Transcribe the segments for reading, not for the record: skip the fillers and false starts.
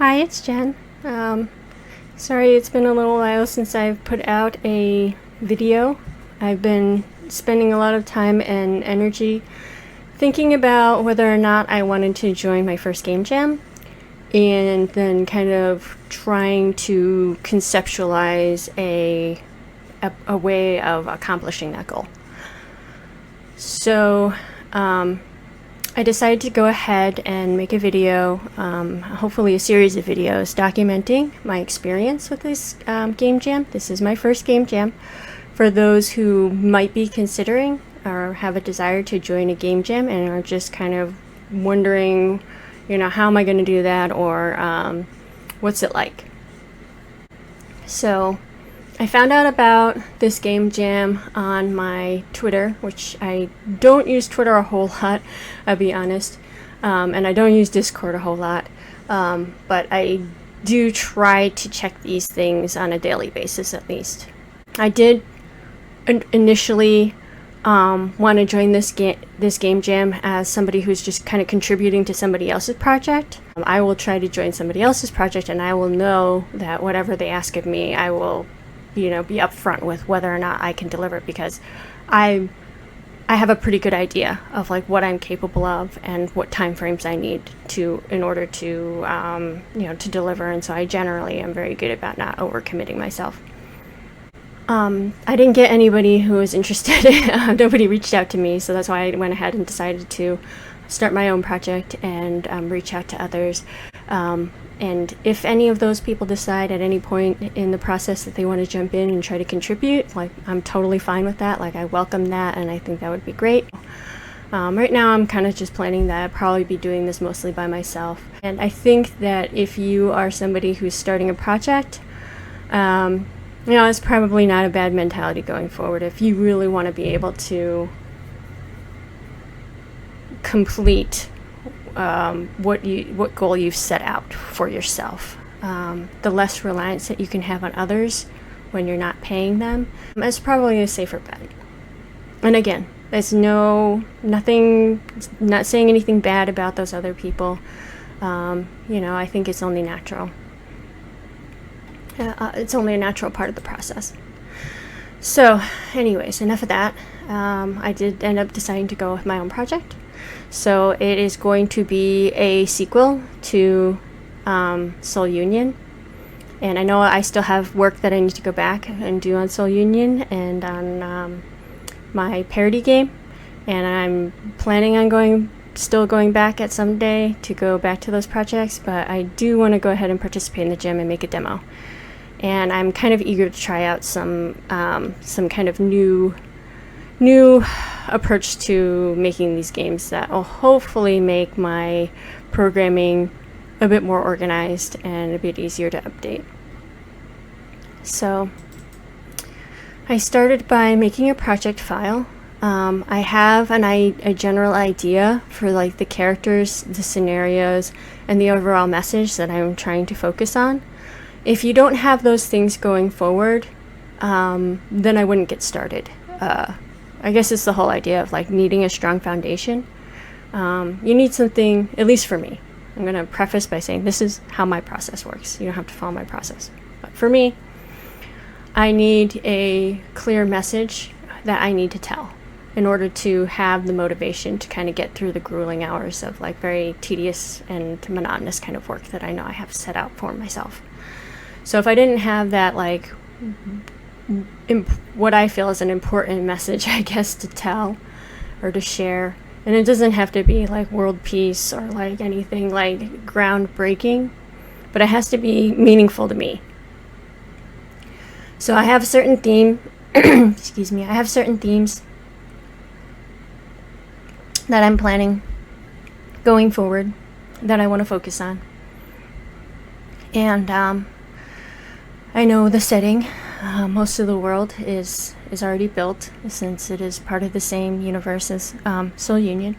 Hi, it's Jen. Sorry it's been a little while since I've put out a video. I've been spending a lot of time and energy thinking about whether or not I wanted to join my first game jam, and then kind of trying to conceptualize a way of accomplishing that goal. So I decided to go ahead and make a video, hopefully a series of videos documenting my experience with this game jam. This is my first game jam. For those who might be considering or have a desire to join a game jam and are just kind of wondering, how am I going to do that, or what's it like? So I found out about this game jam on my Twitter, which I don't use Twitter a whole lot, I'll be honest, and I don't use Discord a whole lot, but I do try to check these things on a daily basis at least. I did initially want to join this game jam as somebody who's just kind of contributing to somebody else's project. I will try to join somebody else's project, and I will know that whatever they ask of me, I will be upfront with whether or not I can deliver it, because I have a pretty good idea of what I'm capable of and what time frames I need in order to to deliver, and so I generally am very good about not overcommitting myself. I didn't get anybody who was interested. Nobody reached out to me, so that's why I went ahead and decided to start my own project and reach out to others. And if any of those people decide at any point in the process that they want to jump in and try to contribute, I'm totally fine with that. I welcome that, and I think that would be great. Right now I'm kind of just planning that I'll probably be doing this mostly by myself. And I think that if you are somebody who's starting a project, it's probably not a bad mentality going forward. If you really want to be able to complete what goal you've set out for yourself, the less reliance that you can have on others when you're not paying them, is probably a safer bet. And again, there's nothing, not saying anything bad about those other people. I think it's only natural. It's only a natural part of the process. So anyways, enough of that. I did end up deciding to go with my own project. So it is going to be a sequel to Soul Union. And I know I still have work that I need to go back and do on Soul Union and on my parody game. And I'm planning on still going back at some day to go back to those projects. But I do want to go ahead and participate in the gym and make a demo. And I'm kind of eager to try out some kind of new approach to making these games that will hopefully make my programming a bit more organized and a bit easier to update. So I started by making a project file. I have a general idea for the characters, the scenarios, and the overall message that I'm trying to focus on. If you don't have those things going forward, then I wouldn't get started. I guess it's the whole idea of needing a strong foundation. You need something, at least for me. I'm going to preface by saying this is how my process works. You don't have to follow my process. But for me, I need a clear message that I need to tell in order to have the motivation to kind of get through the grueling hours of very tedious and monotonous kind of work that I know I have set out for myself. So if I didn't have that what I feel is an important message, I guess, to tell or to share, and it doesn't have to be world peace or anything groundbreaking, but it has to be meaningful to me. So I have a certain theme excuse me, I have certain themes that I'm planning going forward that I want to focus on. And I know the setting. Most of the world is already built, since it is part of the same universe as Soul Union.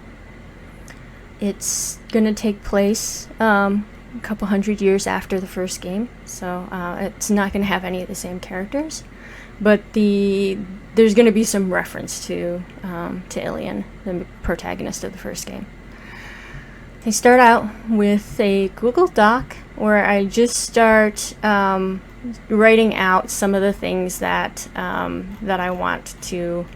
It's going to take place a couple hundred years after the first game, so it's not going to have any of the same characters, but there's going to be some reference to Ilian, the protagonist of the first game. They start out with a Google Doc where I just start writing out some of the things that that I want to.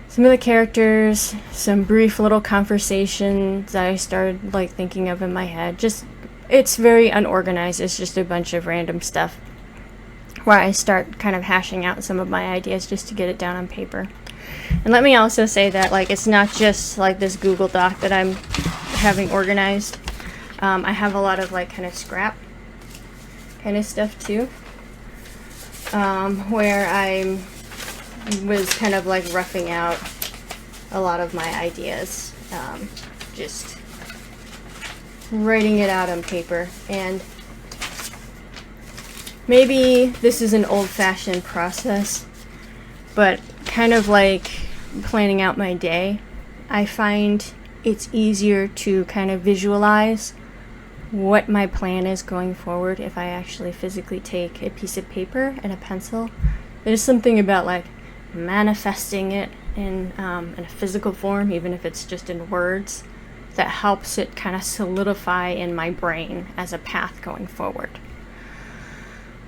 Some of the characters, some brief little conversations that I started like thinking of in my head. Just, it's very unorganized. It's just a bunch of random stuff where I start kind of hashing out some of my ideas just to get it down on paper. And let me also say that like it's not just like this Google Doc that I'm having organized. I have a lot of like kind of scrap kind of stuff too, where I was kind of like roughing out a lot of my ideas, just writing it out on paper. And maybe this is an old-fashioned process, but kind of like planning out my day, I find it's easier to kind of visualize what my plan is going forward if I actually physically take a piece of paper and a pencil. There's something about like manifesting it in a physical form, even if it's just in words, that helps it kind of solidify in my brain as a path going forward.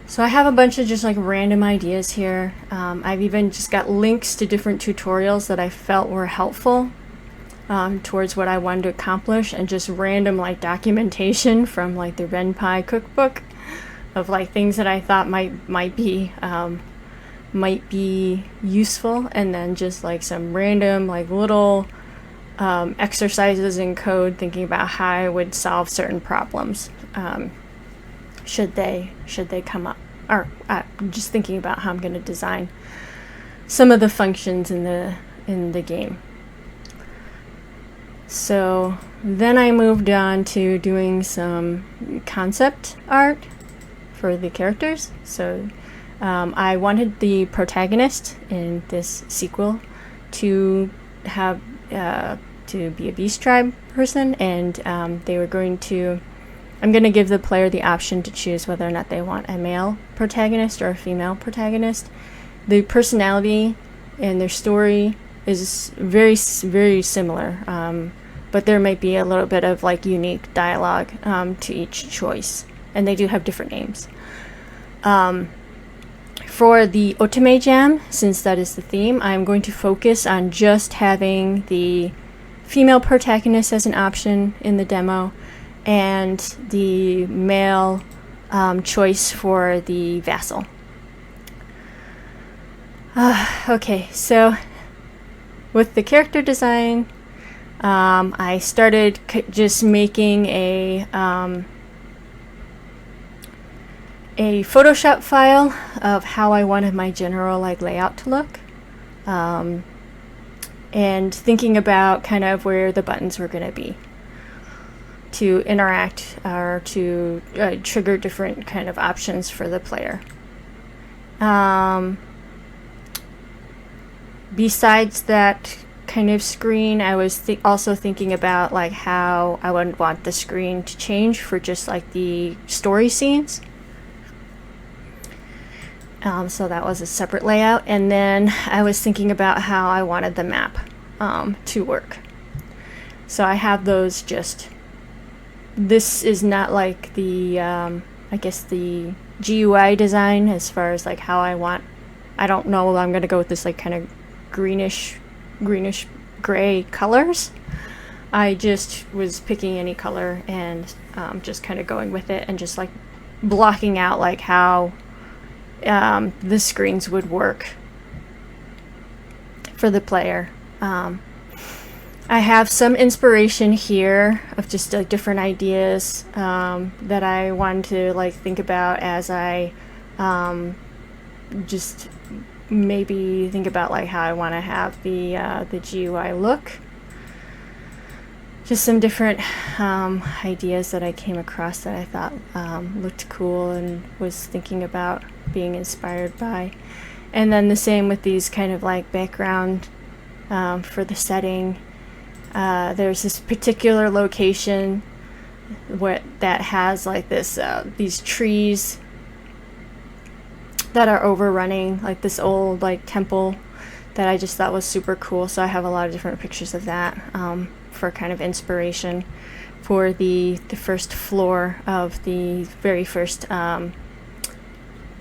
So I have a bunch of just like random ideas here. I've even just got links to different tutorials that I felt were helpful towards what I wanted to accomplish, and just random like documentation from like the Renpai cookbook of like things that I thought might be useful, and then just like some random like little exercises in code thinking about how I would solve certain problems should they come up, or just thinking about how I'm going to design some of the functions in the game. So then I moved on to doing some concept art for the characters. So I wanted the protagonist in this sequel to have to be a Beast Tribe person, and they were going to. I'm going to give the player the option to choose whether or not they want a male protagonist or a female protagonist. The personality and their story is very, very similar, but there might be a little bit of like unique dialogue to each choice, and they do have different names. For the Otome Jam, since that is the theme, I'm going to focus on just having the female protagonist as an option in the demo, and the male choice for the vassal. Okay, so with the character design, I started just making a Photoshop file of how I wanted my general like layout to look, and thinking about kind of where the buttons were going to be to interact or to trigger different kind of options for the player. Besides that kind of screen, I was also thinking about like how I would want the screen to change for just like the story scenes. So that was a separate layout. And then I was thinking about how I wanted the map to work. So I have those just... This is not like the, I guess the GUI design as far as like how I want... I don't know, I'm going to go with this like kind of greenish gray colors. I just was picking any color and just kind of going with it and just like blocking out like how the screens would work for the player. I have some inspiration here of just like different ideas that I wanted to like think about as I just maybe think about like how I want to have the GUI look. Just some different ideas that I came across that I thought looked cool and was thinking about being inspired by. And then the same with these kind of like background for the setting. There's this particular location that has like this these trees that are overrunning like this old like temple that I just thought was super cool. So I have a lot of different pictures of that for kind of inspiration for the first floor of the very first I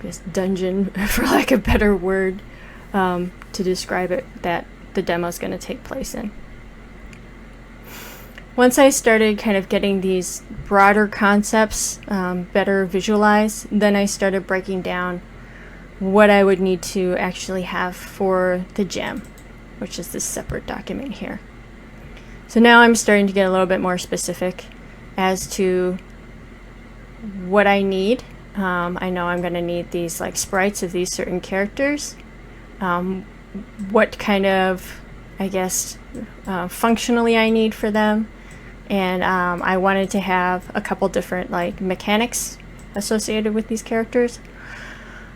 guess dungeon, for lack of a better word, to describe it, that the demo is going to take place in. Once I started kind of getting these broader concepts better visualized, then I started breaking down what I would need to actually have for the gem, which is this separate document here. So now I'm starting to get a little bit more specific as to what I need. I know I'm going to need these like sprites of these certain characters. What kind of, I guess, functionally I need for them. And I wanted to have a couple different like mechanics associated with these characters.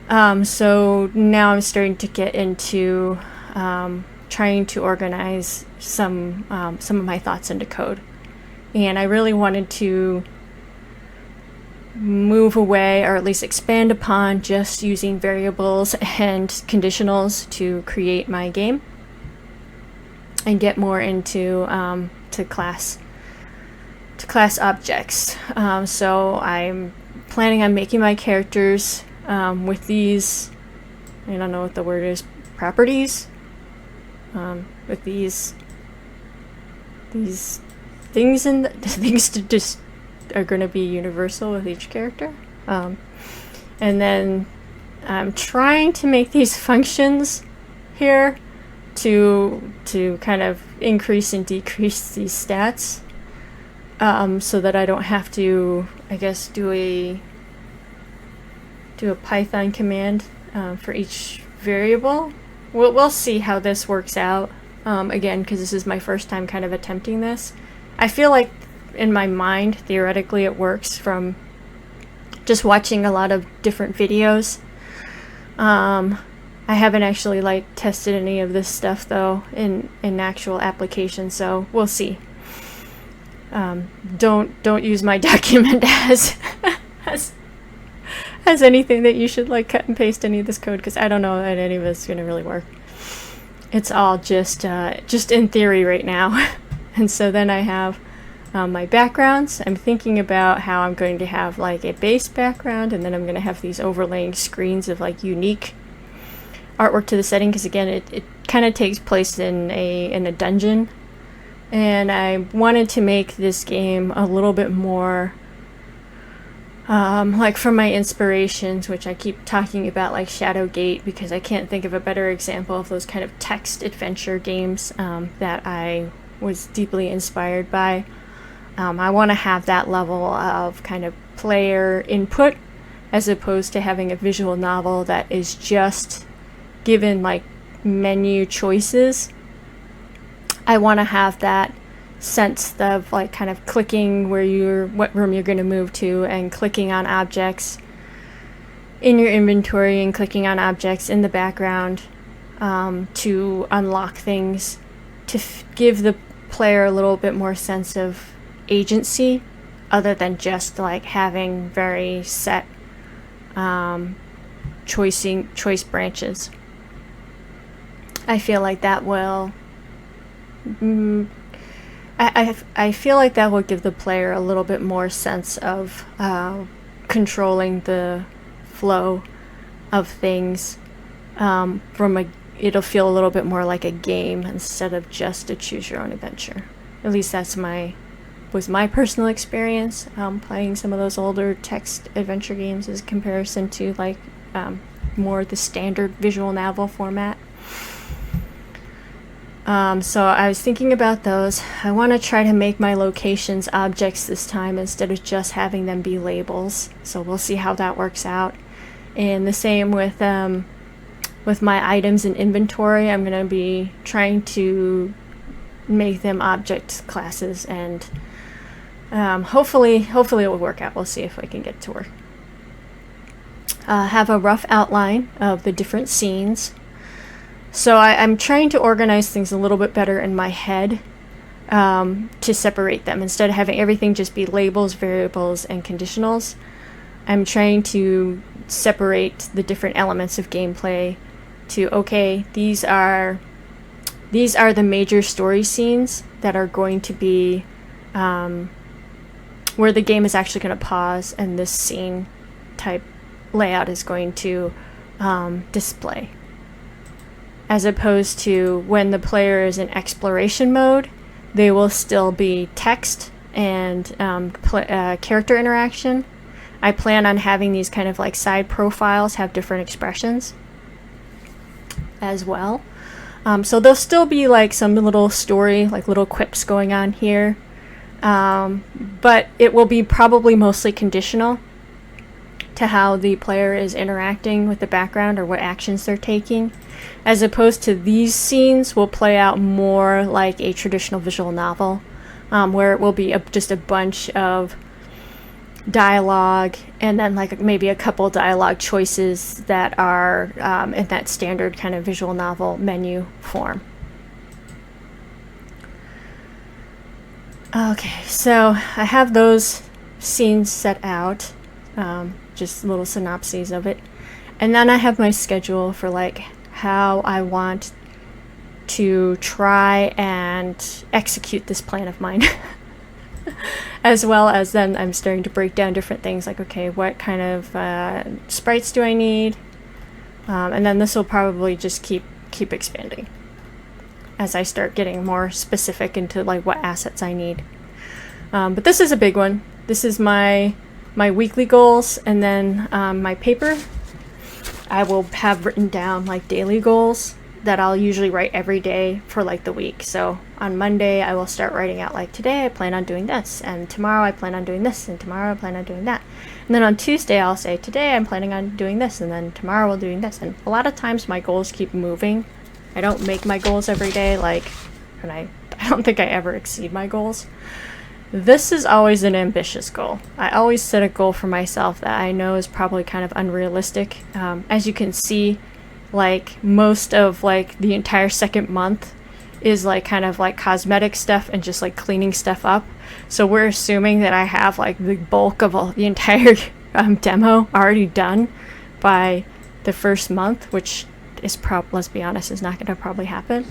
So now I'm starting to get into trying to organize some of my thoughts into code. And I really wanted to move away, or at least expand upon, just using variables and conditionals to create my game, and get more into to class objects. So I'm planning on making my characters with these, I don't know what the word is, properties, with these things, and things to just are going to be universal with each character. And then I'm trying to make these functions here to kind of increase and decrease these stats, so that I don't have to, I guess, do a Python command for each variable. We'll see how this works out. Again, because this is my first time kind of attempting this. I feel like in my mind, theoretically, it works from just watching a lot of different videos. I haven't actually like tested any of this stuff though in actual application, so we'll see. Don't use my document as anything that you should like cut and paste any of this code, because I don't know that any of it's gonna really work. It's all just in theory right now. And so then I have my backgrounds. I'm thinking about how I'm going to have like a base background, and then I'm going to have these overlaying screens of like unique artwork to the setting, because again it kind of takes place in a dungeon, and I wanted to make this game a little bit more like from my inspirations, which I keep talking about, like Shadowgate, because I can't think of a better example of those kind of text adventure games that I was deeply inspired by. I want to have that level of kind of player input, as opposed to having a visual novel that is just given like menu choices. I want to have that sense of like kind of clicking what room you're going to move to, and clicking on objects in your inventory, and clicking on objects in the background to unlock things, to give the player a little bit more sense of agency, other than just like having very set choice branches. I feel like that will I feel like that will give the player a little bit more sense of controlling the flow of things. It'll feel a little bit more like a game instead of just a choose your own adventure. At least that's was my personal experience playing some of those older text adventure games, as comparison to like more the standard visual novel format. So I was thinking about those. I want to try to make my locations objects this time, instead of just having them be labels. So we'll see how that works out. And the same with my items in inventory. I'm going to be trying to make them object classes, and hopefully it will work out. We'll see if I can get it to work. Have a rough outline of the different scenes. So I'm trying to organize things a little bit better in my head, to separate them. Instead of having everything just be labels, variables, and conditionals, I'm trying to separate the different elements of gameplay to, okay, these are the major story scenes that are going to be where the game is actually going to pause and this scene type layout is going to display. As opposed to when the player is in exploration mode, they will still be text and character interaction. I plan on having these kind of like side profiles have different expressions as well. So there'll still be like some little story, like little quips going on here. But it will be probably mostly conditional to how the player is interacting with the background or what actions they're taking, as opposed to these scenes will play out more like a traditional visual novel, where it will be just a bunch of dialogue and then like maybe a couple dialogue choices that are in that standard kind of visual novel menu form. Okay, so I have those scenes set out, just little synopses of it, and then I have my schedule for like how I want to try and execute this plan of mine. As well as then I'm starting to break down different things like, okay, what kind of sprites do I need? And then this will probably just keep expanding as I start getting more specific into like what assets I need. But this is a big one. This is my weekly goals, and then my paper I will have written down like daily goals that I'll usually write every day for like the week. So on Monday I will start writing out like, today I plan on doing this, and tomorrow I plan on doing this, and tomorrow I plan on doing that. And then on Tuesday I'll say, today I'm planning on doing this, and then tomorrow we'll doing this. And a lot of times my goals keep moving. I don't make my goals every day, like, and I don't think I ever exceed my goals. This is always an ambitious goal. I always set a goal for myself that I know is probably kind of unrealistic. As you can see, like most of like the entire second month is like kind of like cosmetic stuff and just like cleaning stuff up. So we're assuming that I have like the bulk of the entire demo already done by the first month, which is let's be honest, is not going to probably happen.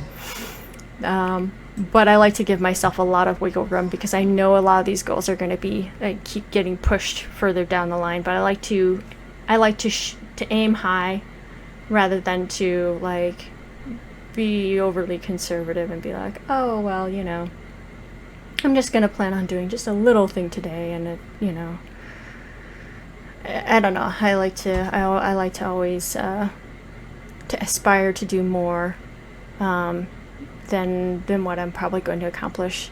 But I like to give myself a lot of wiggle room because I know a lot of these goals are going to be keep getting pushed further down the line. But I like to aim high rather than to like be overly conservative and be like, oh well, you know, I'm just going to plan on doing just a little thing today, and it, you know, I don't know. I like to always to aspire to do more than what I'm probably going to accomplish,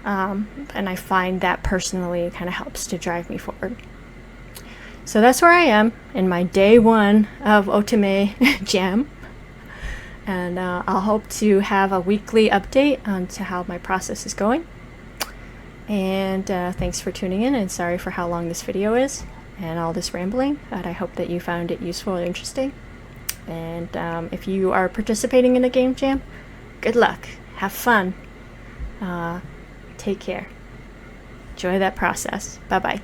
and I find that personally kind of helps to drive me forward. So that's where I am in my day one of Otome Jam, and I'll hope to have a weekly update on to how my process is going. And thanks for tuning in, and sorry for how long this video is and all this rambling, but I hope that you found it useful and interesting. And if you are participating in a game jam, good luck. Have fun. Take care. Enjoy that process. Bye-bye.